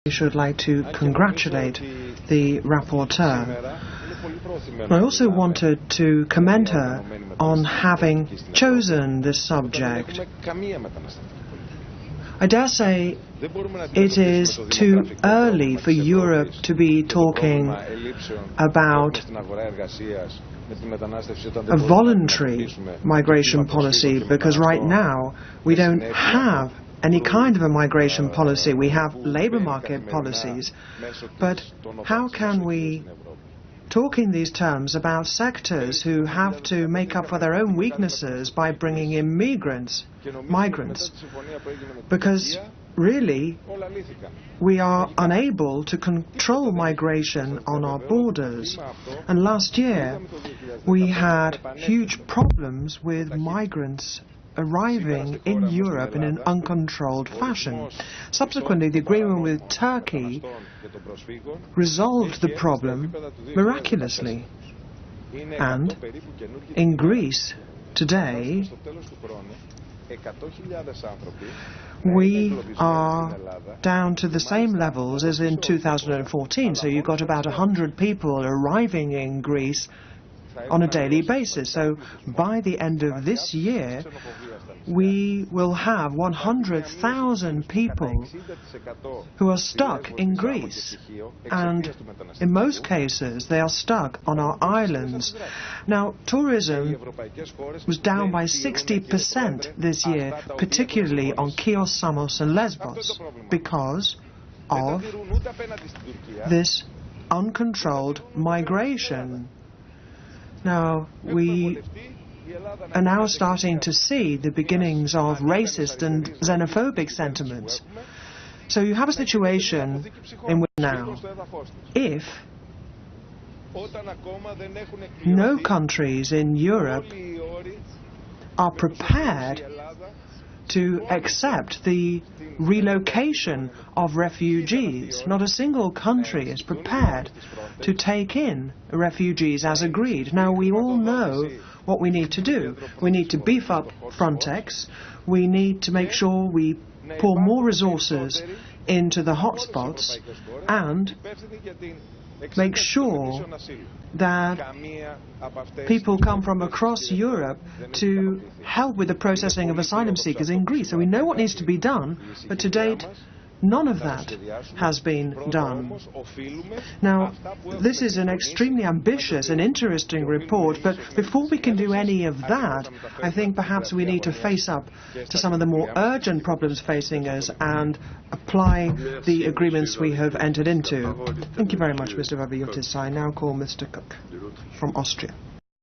I should like to congratulate the rapporteur. I also wanted to commend her on having chosen this subject. I dare say it is too early for Europe to be talking about a voluntary migration policy, because right now we don't have any kind of a migration policy. We have labour market policies, but how can we talk in these terms about sectors who have to make up for their own weaknesses by bringing in migrants? Because really, we are unable to control migration on our borders. And last year, we had huge problems with migrants arriving in Europe in an uncontrolled fashion. Subsequently, the agreement with Turkey resolved the problem miraculously. And in Greece today, we are down to the same levels as in 2014. So you've got about 100 people arriving in Greece on a daily basis. So by the end of this year, we will have 100,000 people who are stuck in Greece. And in most cases, they are stuck on our islands. Now, tourism was down by 60% this year, particularly on Chios, Samos and Lesbos, because of this uncontrolled migration. Now, we are now starting to see the beginnings of racist and xenophobic sentiments. So you have a situation in which now, if no countries in Europe are prepared to accept the relocation of refugees, not a single country is prepared to take in refugees as agreed. Now, we all know what we need to do. We need to beef up Frontex. We need to make sure we pour more resources into the hotspots and make sure that people come from across Europe to help with the processing of asylum seekers in Greece. So we know what needs to be done, but to date, none of that has been done. Now, this is an extremely ambitious and interesting report, but before we can do any of that, I think perhaps we need to face up to some of the more urgent problems facing us and apply the agreements we have entered into. Thank you very much, Mr. Vαρβιτσιώτης. I now call Mr. Cook from Austria.